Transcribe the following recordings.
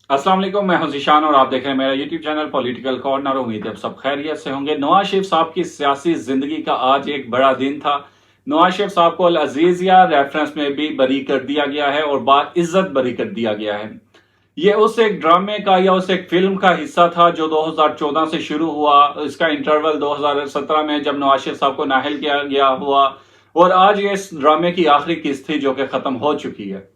अस्सलाम वालेकुम, मैं हूं ज़ीशान और आप देख रहे हैं मेरा यूट्यूब चैनल पॉलिटिकल कॉर्नर। उम्मीद है अब सब खैरियत से होंगे। नवाज शरीफ साहब की सियासी जिंदगी का आज एक बड़ा दिन था। नवाज शरीफ साहब को अल अजीजिया रेफरेंस में भी बरी कर दिया गया है और बाइज्जत बरी कर दिया गया है। ये उस एक ड्रामे का या उस एक फिल्म का हिस्सा था जो 2014 से शुरू हुआ। इसका इंटरवल 2017 में जब नवाज शरीफ साहब को नाअहल किया गया हुआ और आज ये इस ड्रामे की आखिरी किस्त थी जो कि खत्म हो चुकी है।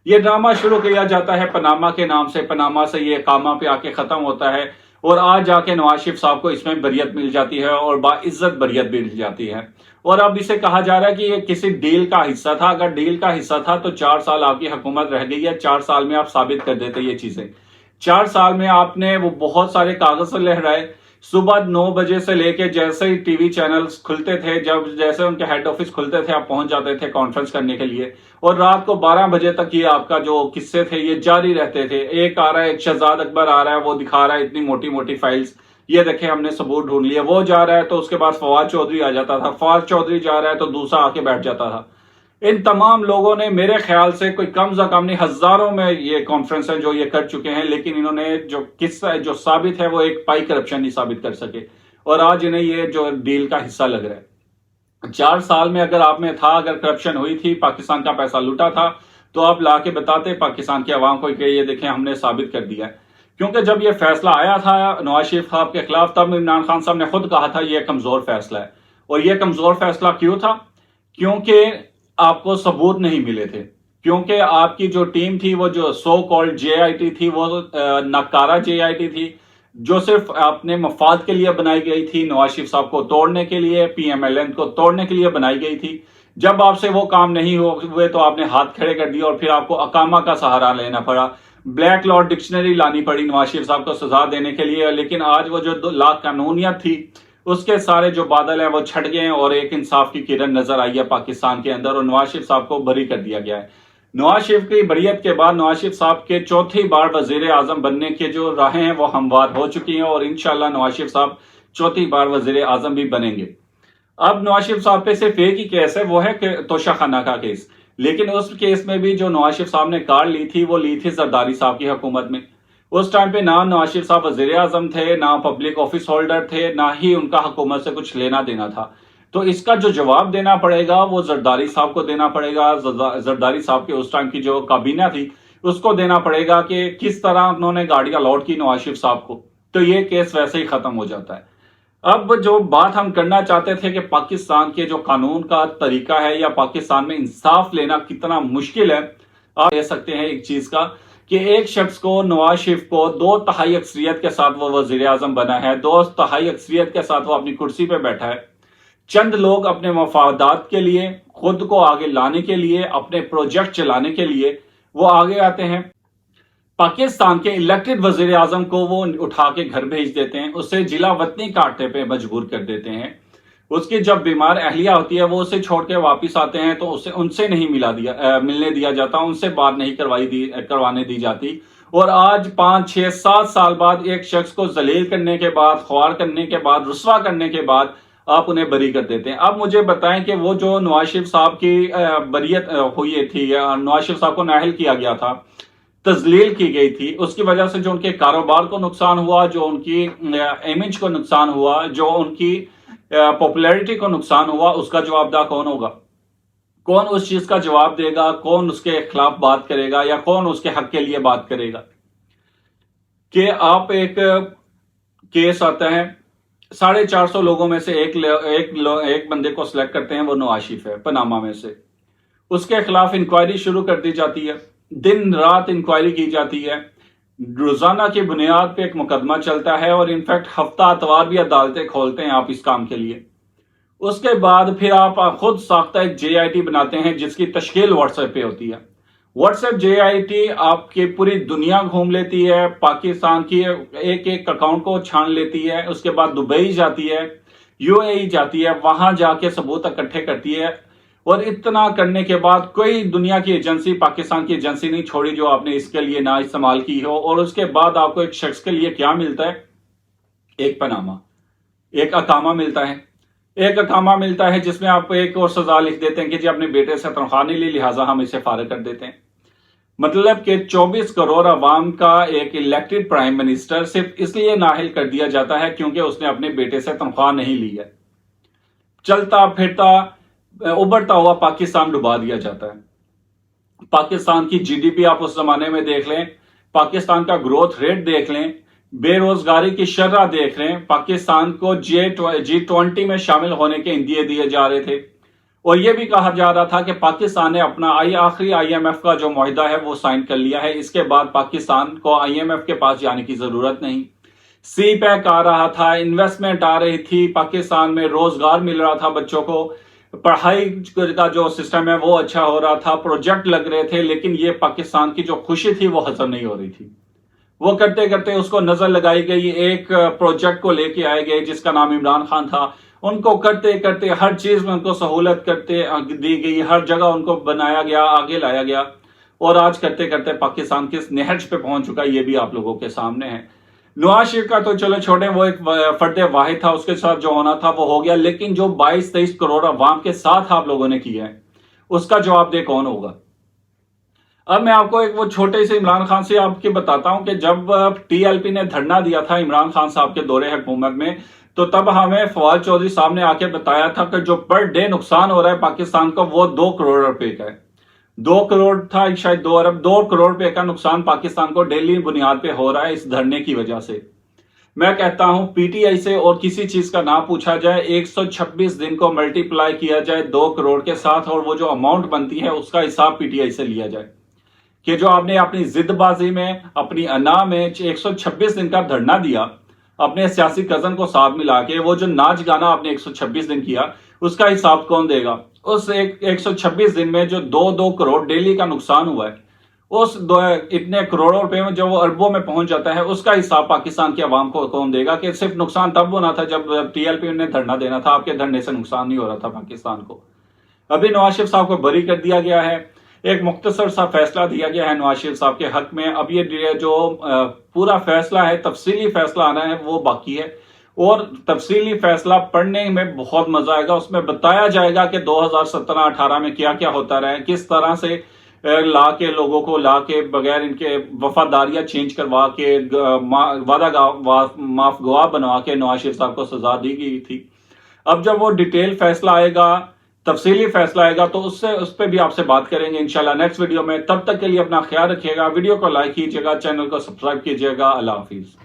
ये ड्रामा शुरू किया जाता है पनामा के नाम से, पनामा से ये कामा पे आके खत्म होता है और आज जाके नवाज शरीफ साहब को इसमें बरियत मिल जाती है और बाइज्जत बरियत मिल जाती है। और अब इसे कहा जा रहा है कि ये किसी डील का हिस्सा था। अगर डील का हिस्सा था तो 4 साल आपकी हुकूमत रह गई है, 4 साल में आप साबित कर देते ये चीजें। 4 साल में आपने वो बहुत सारे कागज लहराए। सुबह 9 बजे से लेके जैसे ही टीवी चैनल्स खुलते थे, जब जैसे उनके हेड ऑफिस खुलते थे, आप पहुंच जाते थे कॉन्फ्रेंस करने के लिए और रात को 12 बजे तक ये आपका जो किस्से थे ये जारी रहते थे। एक आ रहा है, एक शहजाद अकबर आ रहा है, वो दिखा रहा है इतनी मोटी मोटी फाइल्स, ये देखे हमने सबूत ढूंढ लिया। वो जा रहा है तो उसके बाद फवाद चौधरी आ जाता था, फवाद चौधरी जा रहा है तो दूसरा आके बैठ जाता था। इन तमाम लोगों ने मेरे ख्याल से कोई कम से कम नहीं, हजारों में ये कॉन्फ्रेंस है जो ये कर चुके हैं, लेकिन इन्होंने जो किस्सा जो साबित है वो एक पाई करप्शन नहीं साबित कर सके और आज इन्हें ये जो डील का हिस्सा लग रहा है। 4 साल में अगर आप में था, अगर करप्शन हुई थी, पाकिस्तान का पैसा लूटा था, तो आप ला के बताते पाकिस्तान की आवाम को कि ये देखें हमने साबित कर दिया है। क्योंकि जब ये फैसला आया था नवाज शरीफ साहब के खिलाफ, तब इमरान खान साहब ने खुद कहा था ये कमजोर फैसला है। और ये कमजोर फैसला क्यों था? क्योंकि आपको सबूत नहीं मिले थे, क्योंकि आपकी जो टीम थी वो जो सो कॉल्ड जेआईटी थी वो नकारा जेआईटी थी, जो सिर्फ अपने मफाद के लिए बनाई गई थी, नवाज शरीफ साहब को तोड़ने के लिए, पीएमएलएन को तोड़ने के लिए बनाई गई थी। जब आपसे वो काम नहीं हुए तो आपने हाथ खड़े कर दिए और फिर आपको अकामा का सहारा लेना पड़ा। ब्लैक लॉ डिक्शनरी लानी पड़ी नवाज शरीफ साहब को सजा देने के लिए। लेकिन आज वो जो ला कानूनियत थी उसके सारे जो बादल हैं वो छट गए और एक इंसाफ की किरण नजर आई है पाकिस्तान के अंदर और नवाज शरीफ साहब को बरी कर दिया गया है। नवाज शरीफ की बरियत के बाद नवाज शरीफ साहब के चौथी बार वजीर आजम बनने के जो राहें हैं वो हमवार हो चुकी हैं और इंशाल्लाह नवाज शरीफ साहब चौथी बार वजीर आजम भी बनेंगे। अब नवाज शरीफ साहब पे सिर्फ एक ही केस है, वो है तोशा खाना का केस। लेकिन उस केस में भी जो नवाज शरीफ साहब ने कार ली थी वो ली थी जरदारी साहब की हुकूमत में। उस टाइम पे ना नवाज शरीफ साहब वजीर आजम थे, ना पब्लिक ऑफिस होल्डर थे, ना ही उनका हुकूमत से कुछ लेना देना था। तो इसका जो जवाब देना पड़ेगा वो जरदारी साहब को देना पड़ेगा। जरदारी साहब के उस टाइम की जो काबीना थी उसको देना पड़ेगा कि किस तरह उन्होंने गाड़ी अलॉट की नवाज शरीफ साहब को। तो ये केस वैसे ही खत्म हो जाता है। अब जो बात हम करना चाहते थे कि पाकिस्तान के जो कानून का तरीका है या पाकिस्तान में इंसाफ लेना कितना मुश्किल है, आप कह सकते हैं एक चीज का कि एक शख्स को, नवाज शरीफ को 2 तिहाई अक्सरियत के साथ वो वजीर आजम बना है, 2 तिहाई अक्सरियत के साथ वो अपनी कुर्सी पे बैठा है। चंद लोग अपने मफादात के लिए, खुद को आगे लाने के लिए, अपने प्रोजेक्ट चलाने के लिए वो आगे आते हैं। पाकिस्तान के इलेक्टेड वजीर आजम को वो उठा के घर भेज देते हैं, उससे जिला वतनी काटने पे मजबूर कर देते हैं। उसकी जब बीमार अहलिया होती है वो उसे छोड़ के वापिस आते हैं तो उसे उनसे नहीं मिलने दिया जाता, उनसे बात नहीं करवाने दी जाती। और आज 5 6 7 साल बाद एक शख्स को जलील करने के बाद, ख्वार करने के बाद, रुस्वा करने के बाद आप उन्हें बरी कर देते हैं। अब मुझे बताएं कि वो जो नवाज शरीफ साहब की बरियत हुई थी, नवाज शरीफ साहब को नाअहल किया गया था, तजलील की गई थी, उसकी वजह से जो उनके कारोबार को नुकसान हुआ, जो उनकी इमेज को नुकसान हुआ, जो उनकी पॉपुलैरिटी को नुकसान हुआ, उसका जवाबदार कौन होगा? कौन उस चीज का जवाब देगा? कौन उसके खिलाफ बात करेगा या कौन उसके हक के लिए बात करेगा? कि आप केस आता है, 450 लोगों में से एक बंदे को सिलेक्ट करते हैं, वो नवाज शरीफ है पनामा में से। उसके खिलाफ इंक्वायरी शुरू कर दी जाती है, दिन रात इंक्वायरी की जाती है, रोजाना की बुनियाद पे एक मुकदमा चलता है और इनफैक्ट हफ्ता अतवार भी अदालतें खोलते हैं आप इस काम के लिए। उसके बाद फिर आप खुद साख्ता एक जेआईटी बनाते हैं जिसकी तश्कील व्हाट्सएप पे होती है। व्हाट्सएप जेआईटी आपकी पूरी दुनिया घूम लेती है, पाकिस्तान की एक एक अकाउंट को छान लेती है, उसके बाद दुबई जाती है, यूएई जाती है, वहां जाके सबूत इकट्ठे करती है। और इतना करने के बाद कोई दुनिया की एजेंसी, पाकिस्तान की एजेंसी नहीं छोड़ी जो आपने इसके लिए ना इस्तेमाल की हो। और उसके बाद आपको एक शख्स के लिए क्या मिलता है? एक पनामा, एक अकामा मिलता है। एक अकामा मिलता है जिसमें आप एक और सजा लिख देते हैं कि जी अपने बेटे से तनख्वाह नहीं ली, लिहाजा हम इसे फारिग कर देते हैं। मतलब کہ 24 करोड़ अवाम का एक इलेक्टेड प्राइम मिनिस्टर सिर्फ इसलिए नाअहल कर दिया जाता है क्योंकि उसने अपने बेटे से तनख्वाह नहीं ली है। चलता फिरता उभरता हुआ पाकिस्तान डुबा दिया जाता है। पाकिस्तान की जीडीपी आप उस जमाने में देख लें, पाकिस्तान का ग्रोथ रेट देख लें, बेरोजगारी की शरह देख लें, पाकिस्तान को G20 में शामिल होने के इंदिए दिए जा रहे थे और यह भी कहा जा रहा था कि पाकिस्तान ने अपना आखिरी IMF का जो मुआहिदा है वो साइन कर लिया है, इसके बाद पाकिस्तान को IMF के पास जाने की जरूरत नहीं। सी पैक आ रहा था, इन्वेस्टमेंट आ रही थी, पाकिस्तान में रोजगार मिल रहा था, बच्चों को पढ़ाई का जो सिस्टम है वो अच्छा हो रहा था, प्रोजेक्ट लग रहे थे, लेकिन ये पाकिस्तान की जो खुशी थी वो हजम नहीं हो रही थी। वो करते करते उसको नजर लगाई गई, एक प्रोजेक्ट को लेके आए गए जिसका नाम इमरान खान था, उनको करते करते हर चीज में उनको सहूलत करते दी गई, हर जगह उनको बनाया गया, आगे लाया गया और आज करते करते पाकिस्तान किस नहज पे पहुंच चुका है ये भी आप लोगों के सामने है। नवाज शरीफ का तो चलो छोड़े, वो एक फर्द वाहिद था, उसके साथ जो होना था वो हो गया, लेकिन जो 22-23 करोड़ अवाम के साथ आप लोगों ने किया है उसका जवाबदेह कौन होगा। अब मैं आपको एक वो छोटे से इमरान खान से आपके बताता हूं कि जब TLP ने धरना दिया था इमरान खान साहब के दौरे हुकूमत में, तो तब हमें फवाद चौधरी साहब ने आके बताया था कि जो पर डे नुकसान हो रहा है पाकिस्तान को वो 2 करोड़ रुपए का है। 2 करोड़ था शायद 2 अरब, 2 करोड़ रुपए का नुकसान पाकिस्तान को डेली बुनियाद पे हो रहा है इस धरने की वजह से। मैं कहता हूं PTI से और किसी चीज का ना पूछा जाए, 126 दिन को मल्टीप्लाई किया जाए 2 करोड़ के साथ और वो जो अमाउंट बनती है उसका हिसाब PTI से लिया जाए कि जो आपने अपनी जिदबाजी में, अपनी अना में 126 दिन का धरना दिया, अपने सियासी कजन को साथ मिला के, वो जो नाच गाना आपने 126 दिन किया उसका हिसाब कौन देगा। उस 126 दिन में जो 2-2 करोड़ डेली का नुकसान हुआ है, उस इतने करोड़ों रुपए में जो वो अरबों में पहुंच जाता है उसका हिसाब पाकिस्तान के अवाम को कौन देगा। कि सिर्फ नुकसान तब होना था जब TLP ने धरना देना था, आपके धरने से नुकसान नहीं हो रहा था पाकिस्तान को। अभी नवाज शरीफ साहब को बरी कर दिया गया है, एक मुख्तसर सा फैसला दिया गया है नवाज शरीफ साहब के हक में। अब ये जो पूरा फैसला है, तफसीली फैसला आना है वो बाकी है और तफसीली फैसला पढ़ने में बहुत मजा आएगा। उसमें बताया जाएगा कि 2017-18 में क्या क्या होता रहा है, किस तरह से ला के लोगों को ला के बगैर इनके वफादारियां चेंज करवा के वादा माफ गवाह बनवा के नवाज शरीफ साहब को सजा दी गई थी। अब जब वो डिटेल फैसला आएगा, तफसीली फैसला आएगा तो उस पर भी आपसे बात करेंगे इंशाल्लाह नेक्स्ट वीडियो में। तब तक के लिए अपना ख्याल रखिएगा, वीडियो को लाइक कीजिएगा, चैनल को सब्सक्राइब कीजिएगा। अल्लाह हाफिज।